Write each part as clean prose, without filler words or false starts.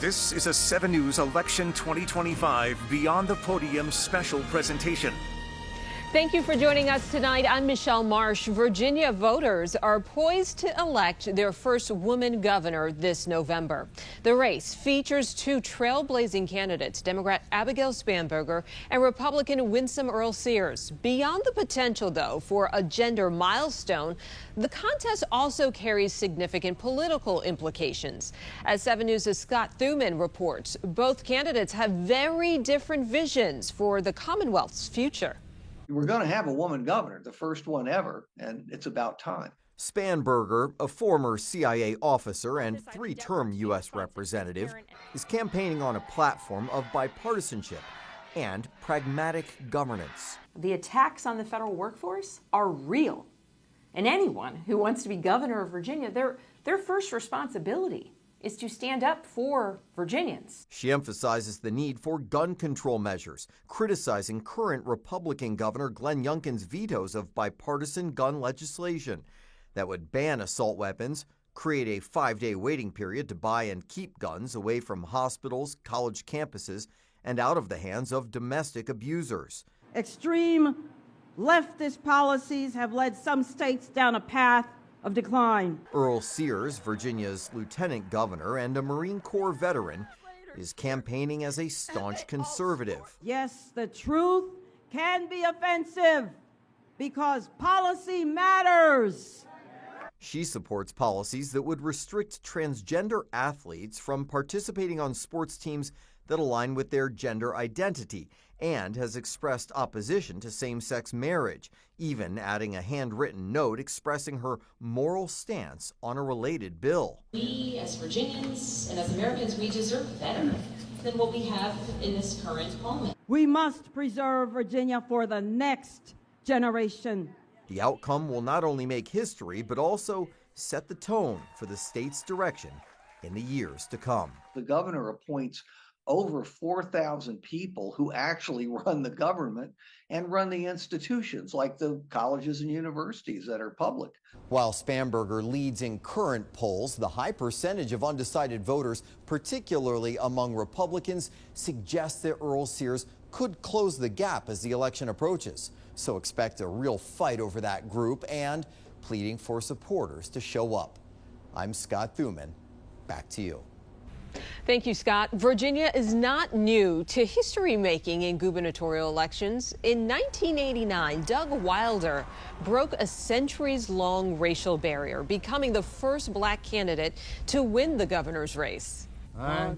This is a 7 News Election 2025 Beyond the Podium special presentation. Thank you for joining us tonight. I'm Michelle Marsh. Virginia voters are poised to elect their first woman governor this November. The race features two trailblazing candidates, Democrat Abigail Spanberger and Republican Winsome Earle-Sears. Beyond the potential, though, for a gender milestone, the contest also carries significant political implications. As 7 News' Scott Thuman reports, both candidates have very different visions for the Commonwealth's future. We're going to have a woman governor, the first one ever, and it's about time. Spanberger, a former CIA officer and three-term U.S. representative, is campaigning on a platform of bipartisanship and pragmatic governance. The attacks on the federal workforce are real. And anyone who wants to be governor of Virginia, their first responsibility is to stand up for Virginians. She emphasizes the need for gun control measures, criticizing current Republican Governor Glenn Youngkin's vetoes of bipartisan gun legislation that would ban assault weapons, create a 5-day waiting period to buy and keep guns away from hospitals, college campuses, and out of the hands of domestic abusers. Extreme leftist policies have led some states down a path of decline. Earle-Sears, Virginia's lieutenant governor and a Marine Corps veteran, is campaigning as a staunch conservative. Yes, the truth can be offensive because policy matters. She supports policies that would restrict transgender athletes from participating on sports teams that align with their gender identity, and has expressed opposition to same-sex marriage, even adding a handwritten note expressing her moral stance on a related bill. We, as Virginians and as Americans, we deserve better than what we have in this current moment. We must preserve Virginia for the next generation. The outcome will not only make history, but also set the tone for the state's direction in the years to come. The governor appoints over 4,000 people who actually run the government and run the institutions like the colleges and universities that are public. While Spanberger leads in current polls, the high percentage of undecided voters, particularly among Republicans, suggests that Earle-Sears could close the gap as the election approaches. So expect a real fight over that group and pleading for supporters to show up. I'm Scott Thuman. Back to you. Thank you, Scott. Virginia is not new to history-making in gubernatorial elections. In 1989, Doug Wilder broke a centuries-long racial barrier, becoming the first black candidate to win the governor's race. I,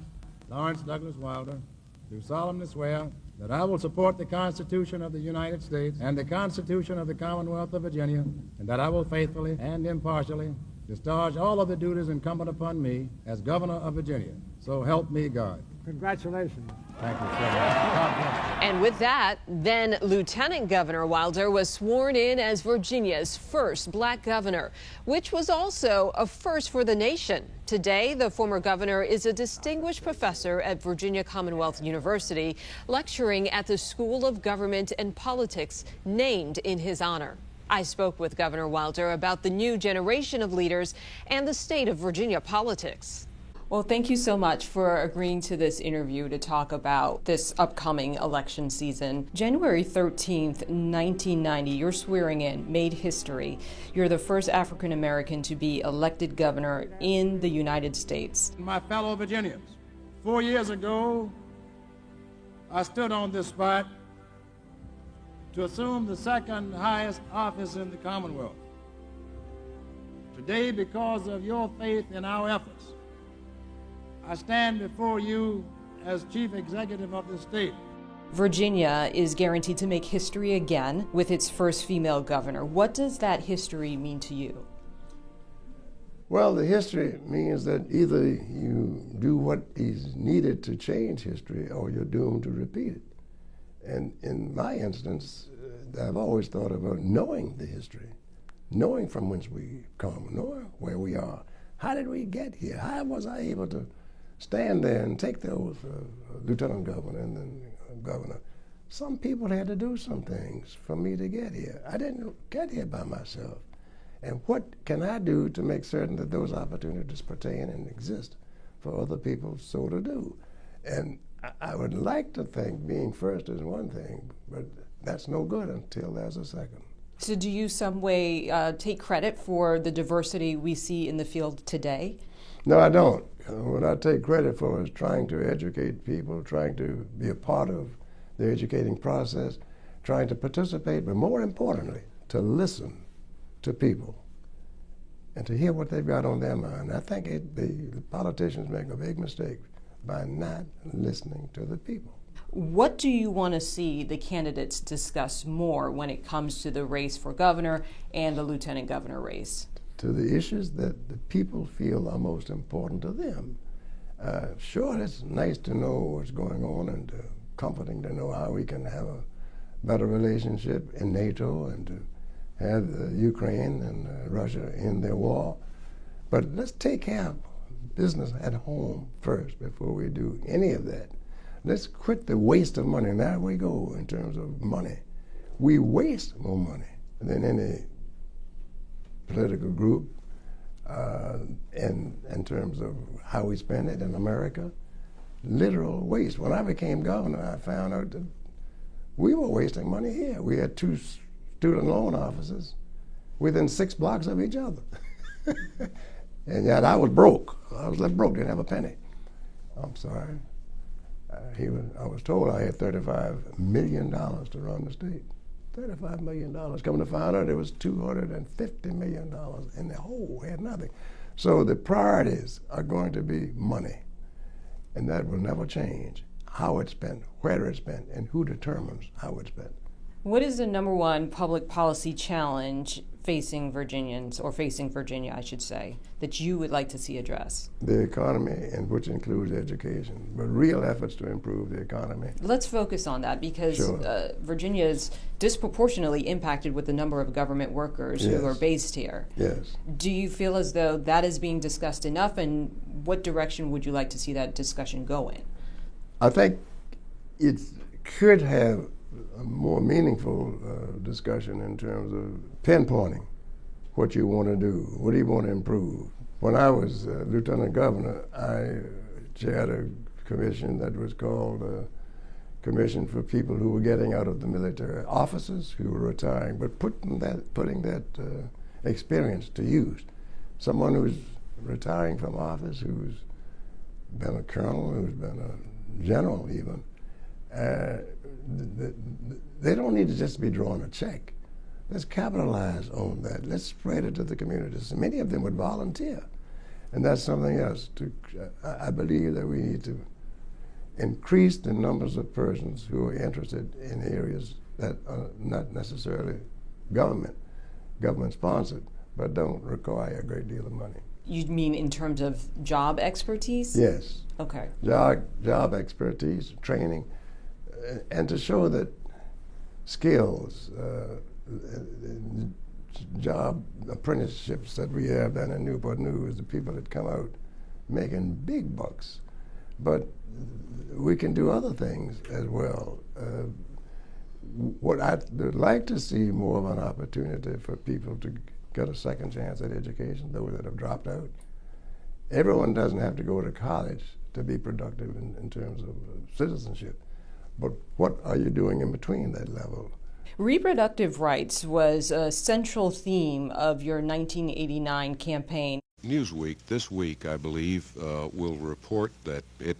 Lawrence Douglas Wilder, do solemnly swear that I will support the Constitution of the United States and the Constitution of the Commonwealth of Virginia, and that I will faithfully and impartially discharge all of the duties incumbent upon me as governor of Virginia. So help me God. Congratulations. Thank you, sir. And with that, then Lieutenant Governor Wilder was sworn in as Virginia's first black governor, which was also a first for the nation. Today, the former governor is a distinguished professor at Virginia Commonwealth University, lecturing at the School of Government and Politics, named in his honor. I spoke with Governor Wilder about the new generation of leaders and the state of Virginia politics. Well, thank you so much for agreeing to this interview to talk about this upcoming election season. January 13th, 1990, your swearing in made history. You're the first African American to be elected governor in the United States. My fellow Virginians, 4 years ago, I stood on this spot to assume the second highest office in the Commonwealth. Today, because of your faith in our efforts, I stand before you as Chief Executive of the state. Virginia is guaranteed to make history again with its first female governor. What does that history mean to you? Well, the history means that either you do what is needed to change history or you're doomed to repeat it. And in my instance, I've always thought about knowing the history, knowing from whence we come, knowing where we are. How did we get here? How was I able to stand there and take the oath of lieutenant governor and then governor? Some people had to do some things for me to get here. I didn't get here by myself. And what can I do to make certain that those opportunities pertain and exist for other people so to do. And I would like to think being first is one thing, but that's no good until there's a second. So do you some way take credit for the diversity we see in the field today? No, I don't. What I take credit for is trying to educate people, trying to be a part of the educating process, trying to participate, but more importantly, to listen to people and to hear what they've got on their mind. I think the politicians make a big mistake by not listening to the people. What do you want to see the candidates discuss more when it comes to the race for governor and the lieutenant governor race? To the issues that the people feel are most important to them. Sure, it's nice to know what's going on and comforting to know how we can have a better relationship in NATO and to have Ukraine and Russia in their war. But let's take care of business at home first before we do any of that. Let's quit the waste of money. And there we go in terms of money. We waste more money than any political group in terms of how we spend it in America. Literal waste. When I became governor, I found out that we were wasting money here. We had 2 student loan offices within 6 blocks of each other. And yet I was broke. I was left broke, didn't have a penny. I'm sorry. I was told I had $35 million to run the state. $35 million. Coming to find out, there was $250 million in the hole. We had nothing. So the priorities are going to be money. And that will never change. How it's spent, where it's spent, and who determines how it's spent. What is the #1 public policy challenge facing Virginians, or facing Virginia, I should say, that you would like to see addressed? The economy, and which includes education, but real efforts to improve the economy. Let's focus on that because Sure. Virginia is disproportionately impacted with the number of government workers Yes. who are based here. Yes. Do you feel as though that is being discussed enough, and what direction would you like to see that discussion go in? I think it could have a more meaningful discussion in terms of pinpointing what you want to do, what do you want to improve. When I was lieutenant governor, I chaired a commission that was called Commission for People who were getting out of the military, officers who were retiring, but putting that experience to use. Someone who's retiring from office, who's been a colonel, who's been a general even, they don't need to just be drawing a check. Let's capitalize on that. Let's spread it to the communities. Many of them would volunteer. And that's something else. I believe that we need to increase the numbers of persons who are interested in areas that are not necessarily government-sponsored, but don't require a great deal of money. You mean in terms of job expertise? Yes. Okay. Job expertise, training, and to show that skills, job apprenticeships that we have down in Newport News, the people that come out making big bucks. But we can do other things as well. What I'd like to see more of an opportunity for people to get a second chance at education, those that have dropped out. Everyone doesn't have to go to college to be productive in terms of citizenship. But what are you doing in between that level? Reproductive rights was a central theme of your 1989 campaign. Newsweek this week, I believe, will report that it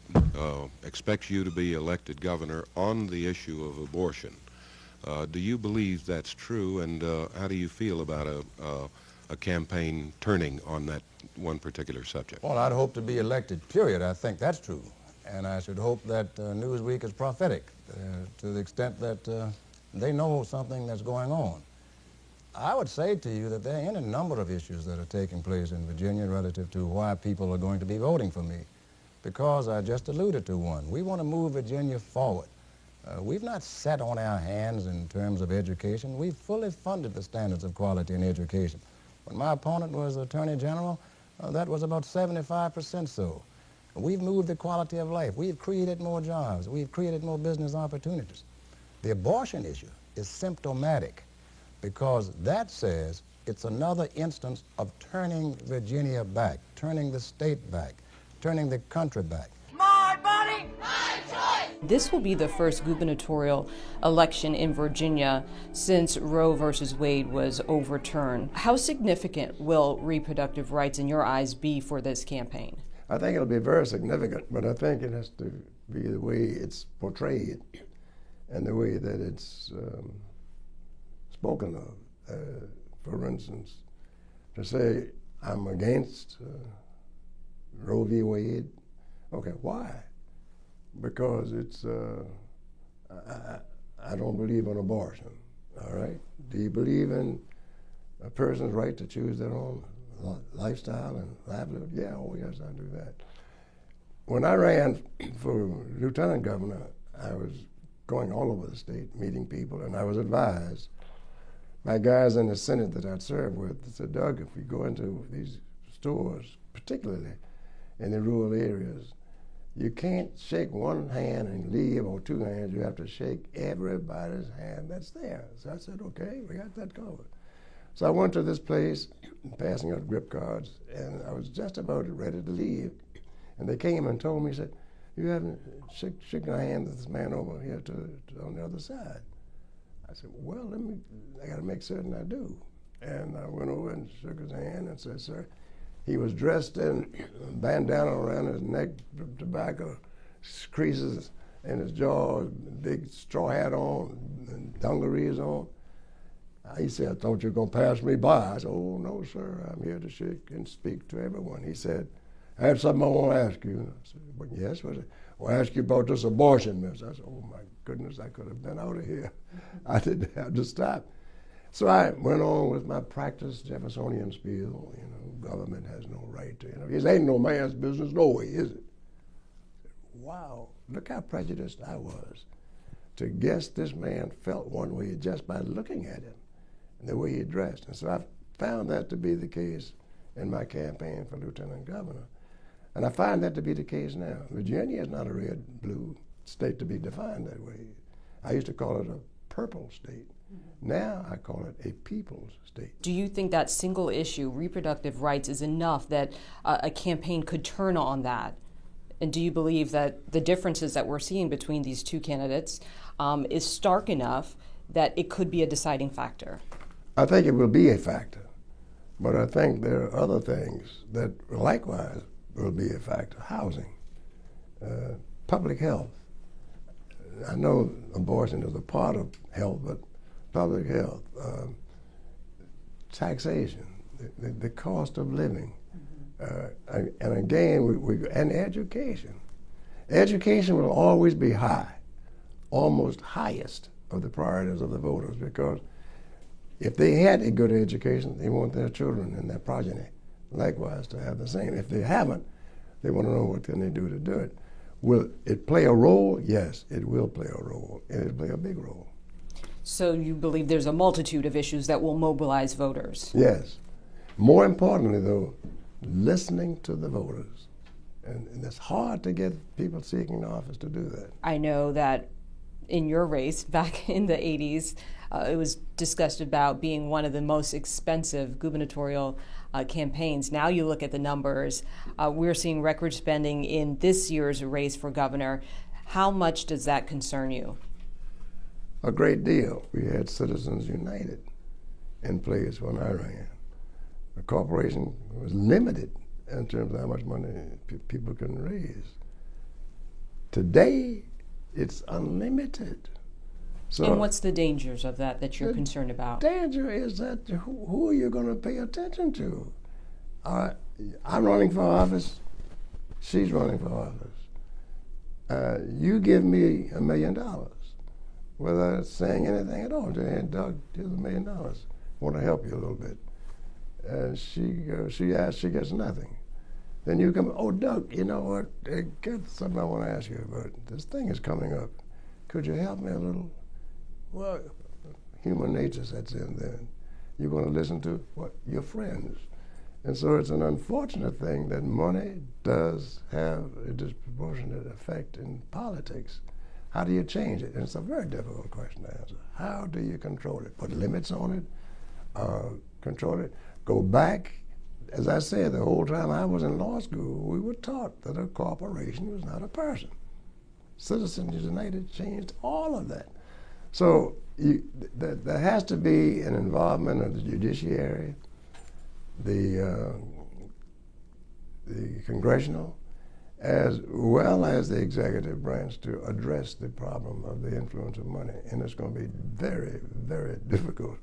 expects you to be elected governor on the issue of abortion. Do you believe that's true, and how do you feel about a campaign turning on that one particular subject? Well, I'd hope to be elected, period. I think that's true. And I should hope that Newsweek is prophetic to the extent that they know something that's going on. I would say to you that there are any number of issues that are taking place in Virginia relative to why people are going to be voting for me, because I just alluded to one. We want to move Virginia forward. We've not sat on our hands in terms of education. We've fully funded the standards of quality in education. When my opponent was Attorney General, that was about 75% so. We've moved the quality of life. We've created more jobs. We've created more business opportunities. The abortion issue is symptomatic because that says it's another instance of turning Virginia back, turning the state back, turning the country back. This will be the first gubernatorial election in Virginia since Roe versus Wade was overturned. How significant will reproductive rights in your eyes be for this campaign? I think it'll be very significant, but I think it has to be the way it's portrayed and the way that it's spoken of. For instance, to say I'm against Roe v. Wade, okay, why? Because it's, I don't believe in abortion, all right? Do you believe in a person's right to choose their own lifestyle and livelihood? Yeah, oh yes, I do that. When I ran for lieutenant governor, I was going all over the state, meeting people, and I was advised by guys in the Senate that I'd served with. They said, Doug, if we go into these stores, particularly in the rural areas, you can't shake one hand and leave, or two hands. You have to shake everybody's hand that's there. So I said, okay, we got that covered. So I went to this place, passing out grip cards, and I was just about ready to leave. And they came and told me, said, you haven't shaken a hand with this man over here on the other side. I said, well, I got to make certain I do. And I went over and shook his hand and said, sir, he was dressed in a bandana around his neck, tobacco creases in his jaw, big straw hat on, and dungarees on. He said, I thought you were going to pass me by. I said, oh, no, sir, I'm here to shake and speak to everyone. He said, I have something I want to ask you. I said, well, yes, what is it? Well, I ask you about this abortion, miss. I said, oh, my goodness, I could have been out of here. I didn't have to stop. So I went on with my practice Jeffersonian spiel, government has no right to, it ain't no man's business, no way, is it? Wow, look how prejudiced I was to guess this man felt one way just by looking at him and the way he dressed. And so I found that to be the case in my campaign for lieutenant governor. And I find that to be the case now. Virginia is not a red-blue state to be defined that way. I used to call it a purple state. Now I call it a people's state. Do you think that single issue, reproductive rights, is enough that a campaign could turn on that? And do you believe that the differences that we're seeing between these two candidates is stark enough that it could be a deciding factor? I think it will be a factor, but I think there are other things that likewise will be a factor. Housing, public health. I know abortion is a part of health, but public health, taxation, the cost of living, and again, and education. Education will always be high, almost highest of the priorities of the voters, because if they had a good education, they want their children and their progeny likewise to have the same. If they haven't, they want to know what can they do to do it. Will it play a role? Yes, it will play a role, and it'll play a big role. So you believe there's a multitude of issues that will mobilize voters? Yes. More importantly, though, listening to the voters. And it's hard to get people seeking office to do that. I know that in your race back in the 80s, it was discussed about being one of the most expensive gubernatorial campaigns. Now you look at the numbers, we're seeing record spending in this year's race for governor. How much does that concern you? A great deal. We had Citizens United in place when I ran. The corporation was limited in terms of how much money people can raise. Today, it's unlimited. So and what's the dangers of that you're concerned about? The danger is that who are you going to pay attention to? I'm running for office. She's running for office. You give me $1 million without saying anything at all. Hey, Doug, here's $1 million. Want to help you a little bit. She asks, she gets nothing. Then you come, oh, Doug, you know what? Get something I want to ask you about. This thing is coming up. Could you help me a little? Well, human nature sets in then. You're going to listen to what? Your friends. And so it's an unfortunate thing that money does have a disproportionate effect in politics. How do you change it? And it's a very difficult question to answer. How do you control it? Put limits on it? Control it? Go back as I said, the whole time I was in law school, we were taught that a corporation was not a person. Citizens United changed all of that. So there has to be an involvement of the judiciary, the congressional, as well as the executive branch to address the problem of the influence of money. And it's going to be very, very difficult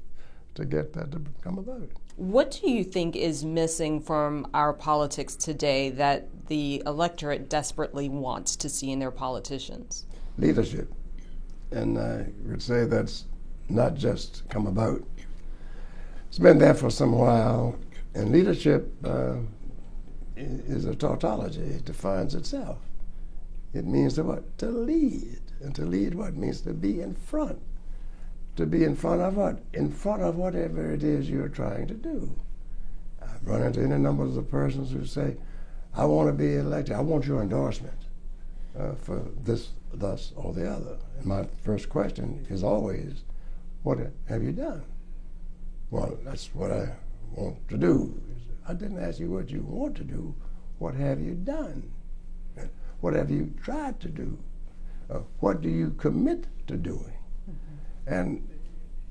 to get that to come about. What do you think is missing from our politics today that the electorate desperately wants to see in their politicians? Leadership. And I would say that's not just come about. It's been there for some while, and leadership is a tautology. It defines itself. It means to what? To lead. And to lead what? Means to be in front. To be in front of what? In front of whatever it is you're trying to do. I've run into any number of persons who say, I want to be elected. I want your endorsement for this, thus, or the other. And my first question is always, what have you done? Well, that's what I want to do. I didn't ask you what you want to do. What have you done? What have you tried to do? What do you commit to doing? And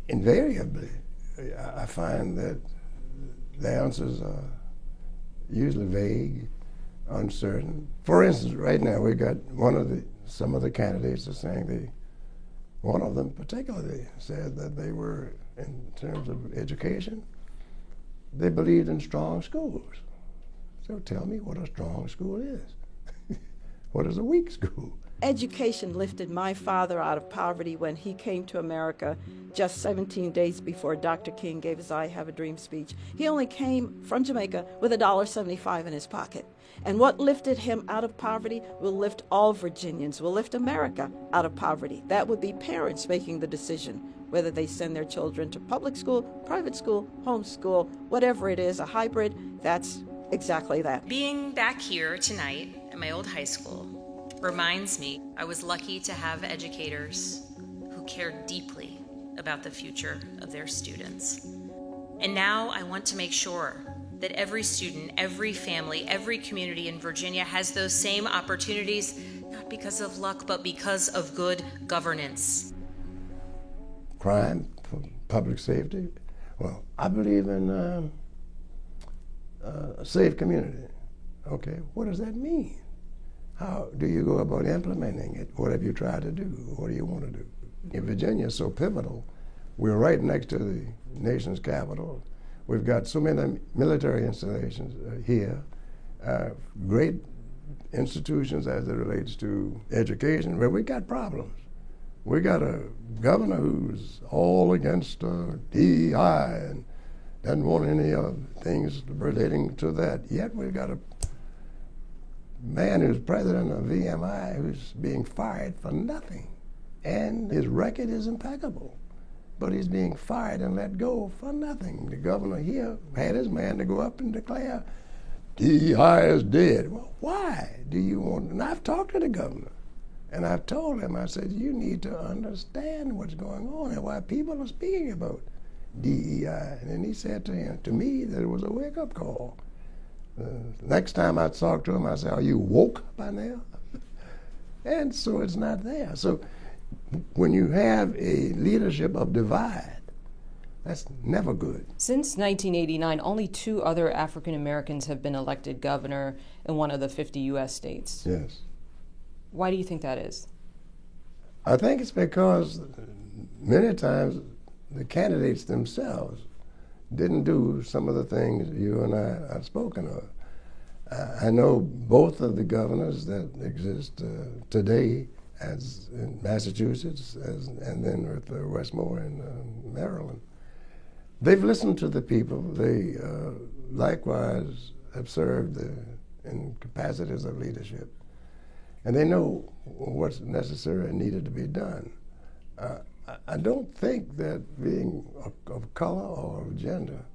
invariably, I find that the answers are usually vague, uncertain. For instance, right now we got some of the candidates are saying one of them particularly said that they were, in terms of education, they believed in strong schools. So tell me what a strong school is. What is a weak school? Education lifted my father out of poverty when he came to America just 17 days before Dr. King gave his I Have a Dream speech. He only came from Jamaica with $1.75 in his pocket. And what lifted him out of poverty will lift all Virginians, will lift America out of poverty. That would be parents making the decision whether they send their children to public school, private school, homeschool, whatever it is, a hybrid. That's exactly that. Being back here tonight at my old high school reminds me I was lucky to have educators who cared deeply about the future of their students. And now I want to make sure that every student, every family, every community in Virginia has those same opportunities, not because of luck, but because of good governance. Crime, public safety. Well, I believe in a safe community. Okay, what does that mean? How do you go about implementing it? What have you tried to do? What do you want to do? In Virginia, it's so pivotal. We're right next to the nation's capital. We've got so many military installations here, great institutions as it relates to education, but we got problems. We got a governor who's all against DEI and doesn't want any things relating to that. Yet we've got a man who's president of VMI who's being fired for nothing. And his record is impeccable. But he's being fired and let go for nothing. The governor here had his man to go up and declare DEI is dead. Well, why do you want? And I've talked to the governor. And I've told him, I said, you need to understand what's going on and why people are speaking about DEI. And then he said to me that it was a wake-up call. Next time I talk to him, I say, are you woke by now? And so it's not there. So when you have a leadership of divide, that's never good. Since 1989, only 2 other African Americans have been elected governor in one of the 50 U.S. states. Yes. Why do you think that is? I think it's because many times the candidates themselves didn't do some of the things you and I have spoken of. I know both of the governors that exist today, as in Massachusetts, and then with Westmore in Maryland. They've listened to the people. They likewise have served in capacities of leadership. And they know what's necessary and needed to be done. I don't think that being of color or of gender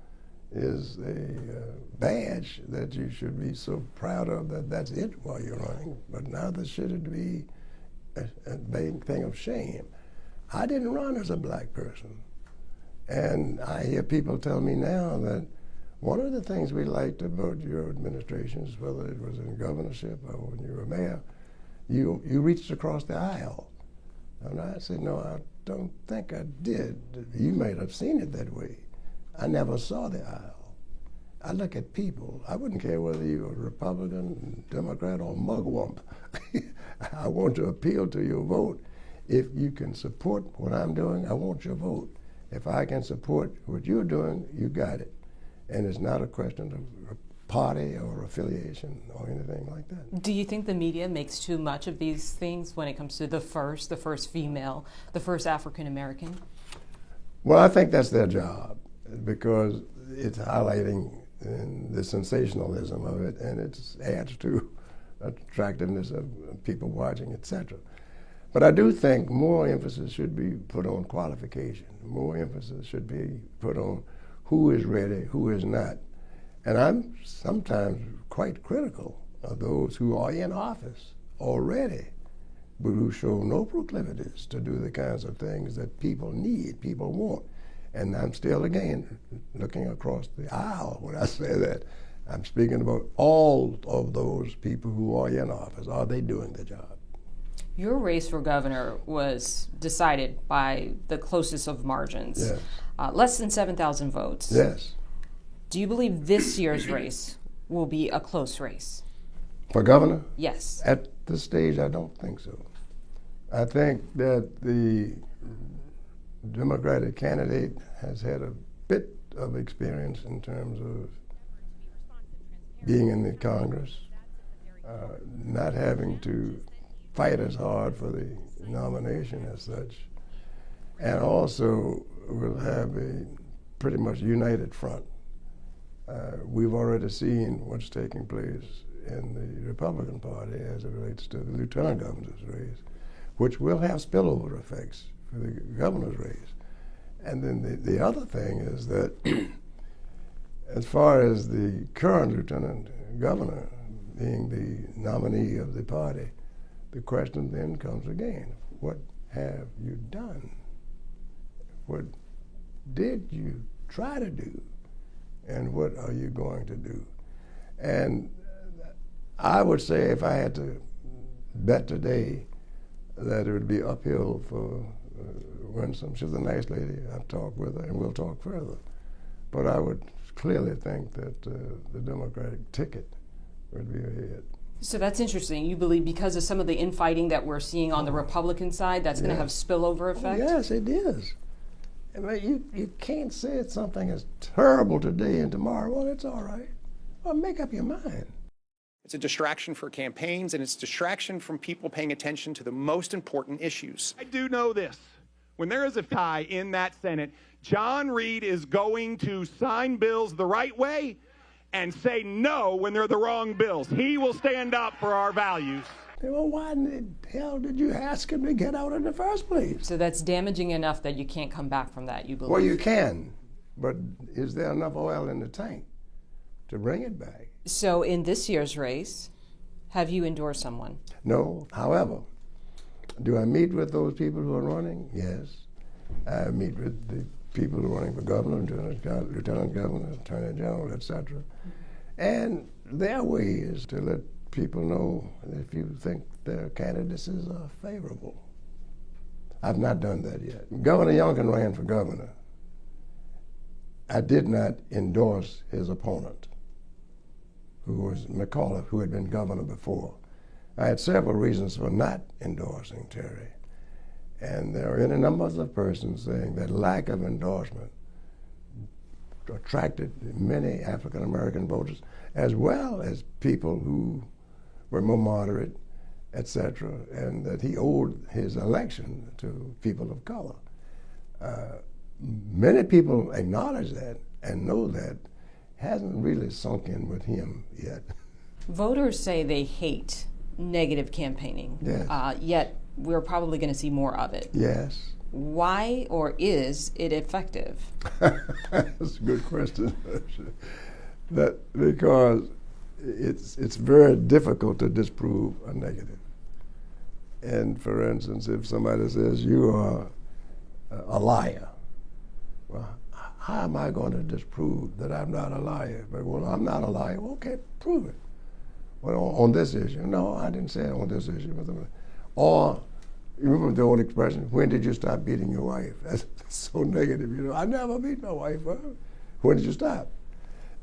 is a badge that you should be so proud of that that's it while you're running, but neither should it be a big thing of shame. I didn't run as a black person. And I hear people tell me now that, One of the things we liked about your administrations, whether it was in governorship or when you were mayor, you reached across the aisle. And I said, no, I don't think I did. You might have seen it that way. I never saw the aisle. I look at people. I wouldn't care whether you were Republican, Democrat, or mugwump. I want to appeal to your vote. If you can support what I'm doing, I want your vote. If I can support what you're doing, you got it. And it's not a question of party or affiliation or anything like that. Do you think the media makes too much of these things when it comes to the first female, the first African American? Well, I think that's their job because it's highlighting the sensationalism of it, and it adds to attractiveness of people watching, etc. But I do think more emphasis should be put on qualification. More emphasis should be put on who is ready, who is not. And I'm sometimes quite critical of those who are in office already, but who show no proclivities to do the kinds of things that people need, people want. And I'm still, again, looking across the aisle when I say that. I'm speaking about all of those people who are in office. Are they doing the job? Your race for governor was decided by the closest of margins, yes. Less than 7,000 votes. Yes. Do you believe this year's race will be a close race? For governor? Yes. At this stage, I don't think so. I think that the Democratic candidate has had a bit of experience in terms of being in the Congress, not having to fight as hard for the nomination as such, and also will have a pretty much united front. We've already seen what's taking place in the Republican Party as it relates to the lieutenant governor's race, which will have spillover effects for the governor's race. And then the other thing is that as far as the current lieutenant governor being the nominee of the party, the question then comes again, what have you done? What did you try to do? And what are you going to do? And I would say if I had to bet today that it would be uphill for Winsome. She's a nice lady. I've talked with her and we'll talk further. But I would clearly think that the Democratic ticket would be ahead. So that's interesting. You believe because of some of the infighting that we're seeing on the Republican side, that's going to have spillover effect? Yes, it is. I mean, you can't say something is terrible today and tomorrow, well, it's all right. Well, make up your mind. It's a distraction for campaigns, and it's distraction from people paying attention to the most important issues. I do know this. When there is a tie in that Senate, John Reed is going to sign bills the right way and say no when they're the wrong bills. He will stand up for our values. Well, why in the hell did you ask him to get out in the first place? So that's damaging enough that you can't come back from that, you believe? Well, you can, but is there enough oil in the tank to bring it back? So in this year's race, have you endorsed someone? No. However, do I meet with those people who are running? Yes. I meet with the people who are running for governor, lieutenant governor, attorney general, etc. And their way is to let people know if you think their candidacies are favorable. I've not done that yet. Governor Youngkin ran for governor. I did not endorse his opponent, who was McAuliffe, who had been governor before. I had several reasons for not endorsing Terry. And there are any numbers of persons saying that lack of endorsement attracted many African American voters, as well as people who were more moderate, etc., and that he owed his election to people of color. Many people acknowledge that and know that. Hasn't really sunk in with him yet. Voters say they hate negative campaigning, yes. Yet we're probably going to see more of it. Yes. Why, or is it effective? That's a good question. Because it's very difficult to disprove a negative. And for instance, if somebody says you are a liar, well, how am I going to disprove that I'm not a liar? But, well, I'm not a liar. Okay, prove it. Well, on this issue. No, I didn't say it on this issue. Or, you remember the old expression, when did you stop beating your wife? That's so negative, you know. I never beat my wife. Huh? When did you stop?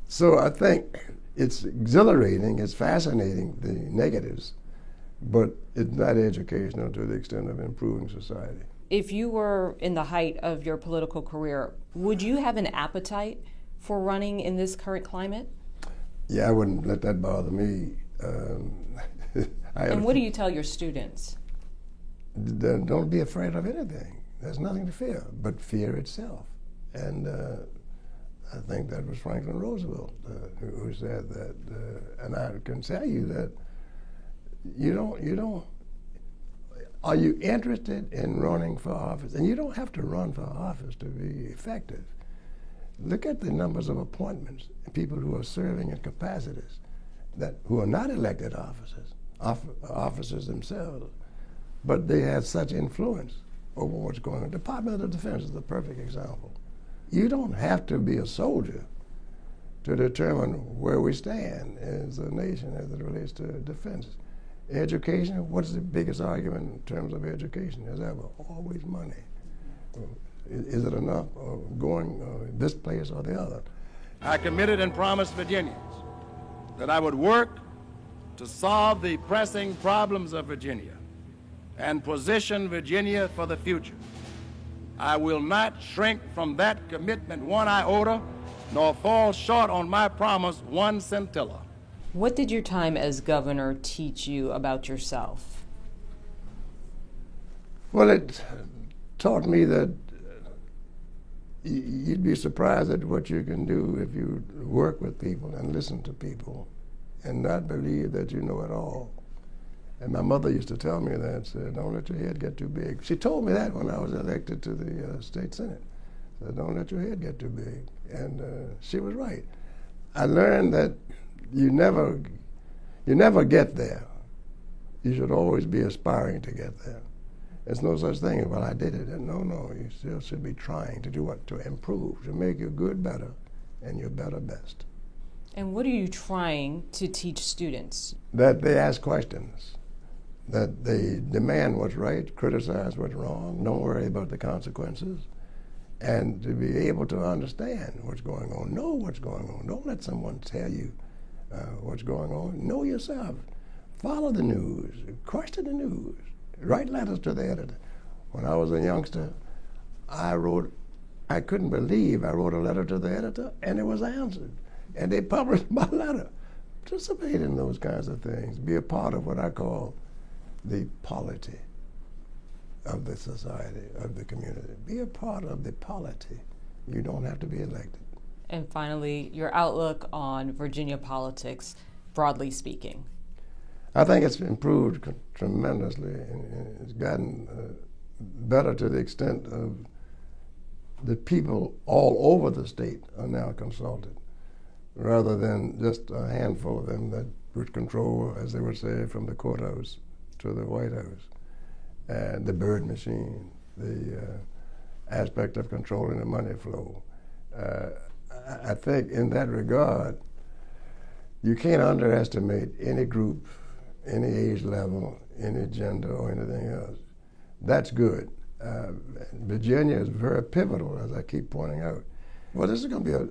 So I think it's exhilarating, it's fascinating, the negatives, but it's not educational to the extent of improving society. If you were in the height of your political career, would you have an appetite for running in this current climate? Yeah, I wouldn't let that bother me. And what do you tell your students? Don't be afraid of anything. There's nothing to fear but fear itself. And I think that was Franklin Roosevelt who said that. And I can tell you that you don't. Are you interested in running for office? And you don't have to run for office to be effective. Look at the numbers of appointments, people who are serving in capacities who are not elected officers themselves, but they have such influence over what's going on. The Department of Defense is the perfect example. You don't have to be a soldier to determine where we stand as a nation as it relates to defense. Education, what's the biggest argument in terms of education? Is ever always money. Is it enough going this place or the other? I committed and promised Virginians that I would work to solve the pressing problems of Virginia and position Virginia for the future. I will not shrink from that commitment one iota, nor fall short on my promise one scintilla. What did your time as governor teach you about yourself? Well, it taught me that you'd be surprised at what you can do if you work with people and listen to people and not believe that you know it all. And my mother used to tell me that, said, don't let your head get too big. She told me that when I was elected to the state senate. Said, don't let your head get too big. And she was right. I learned that you never get there. You should always be aspiring to get there. There's no such thing as, well, I did it. No, you still should be trying to do what? To improve, to make your good better and your better best. And what are you trying to teach students? That they ask questions, that they demand what's right, criticize what's wrong, don't worry about the consequences, and to be able to understand what's going on, know what's going on. Don't let someone tell you what's going on. Know yourself. Follow the news. Question the news. Write letters to the editor. When I was a youngster, I couldn't believe I wrote a letter to the editor and it was answered. And they published my letter. Participate in those kinds of things. Be a part of what I call the polity of the society, of the community. Be a part of the polity. You don't have to be elected. And finally, your outlook on Virginia politics, broadly speaking. I think it's improved tremendously, and it's gotten better to the extent of the people all over the state are now consulted, rather than just a handful of them that would control, as they would say, from the courthouse to the White House, and the bird machine, the aspect of controlling the money flow. I think in that regard, you can't underestimate any group, any age level, any gender, or anything else. That's good. Virginia is very pivotal, as I keep pointing out. Well, this is going to be a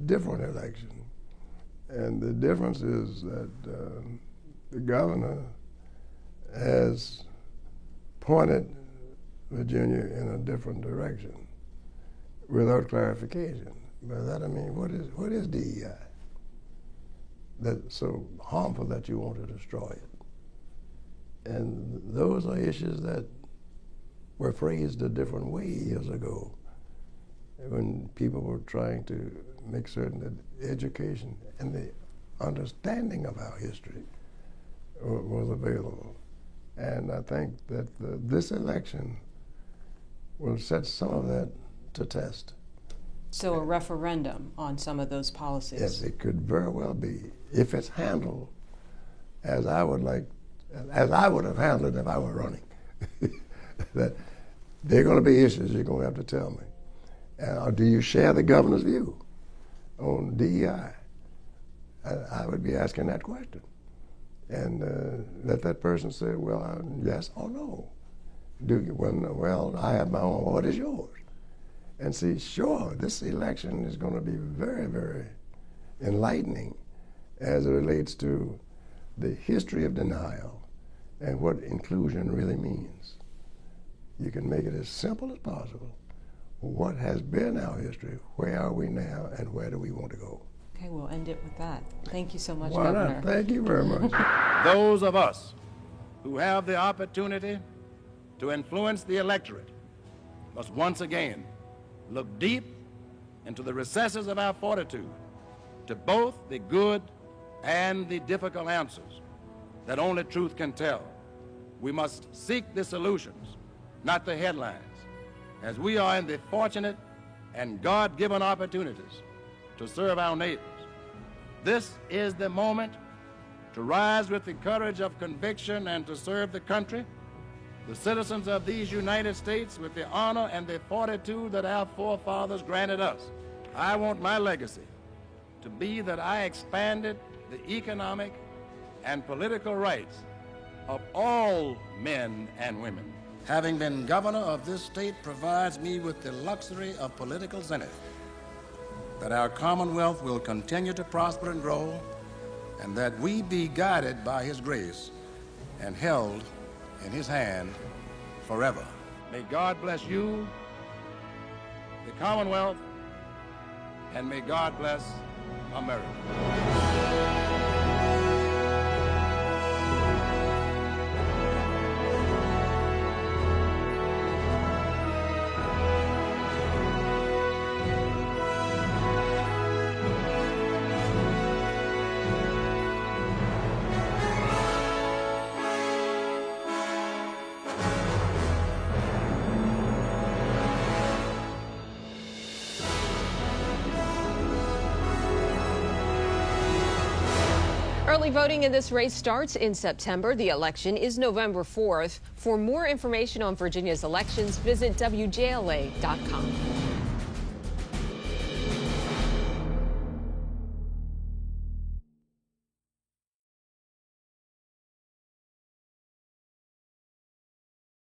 different election. And the difference is that the governor has pointed Virginia in a different direction without clarification. By that I mean, what is DEI? That's so harmful that you want to destroy it. And those are issues that were phrased a different way years ago when people were trying to make certain that education and the understanding of our history was available. And I think that this election will set some of that to test. So a referendum on some of those policies? Yes, it could very well be, if it's handled as I would have handled it if I were running. That there are going to be issues you're going to have to tell me. Or do you share the governor's view on DEI? I would be asking that question. And let that person say, well, yes or no. Well, I have my own, what is yours? And see, sure, this election is going to be very, very enlightening as it relates to the history of denial and what inclusion really means. You can make it as simple as possible. What has been our history? Where are we now? And where do we want to go? Okay, we'll end it with that. Thank you so much, Why Governor. not? Thank you very much. Those of us who have the opportunity to influence the electorate must once again look deep into the recesses of our fortitude to both the good and the difficult answers that only truth can tell. We must seek the solutions, not the headlines, as we are in the fortunate and God-given opportunities to serve our neighbors. This is the moment to rise with the courage of conviction and to serve the country, the citizens of these United States, with the honor and the fortitude that our forefathers granted us. I want my legacy to be that I expanded the economic and political rights of all men and women. Having been governor of this state provides me with the luxury of political zenith, that our Commonwealth will continue to prosper and grow, and that we be guided by His grace and held in His hand forever. May God bless you, the Commonwealth, and may God bless America. Early voting in this race starts in September. The election is November 4th. For more information on Virginia's elections, visit WJLA.com.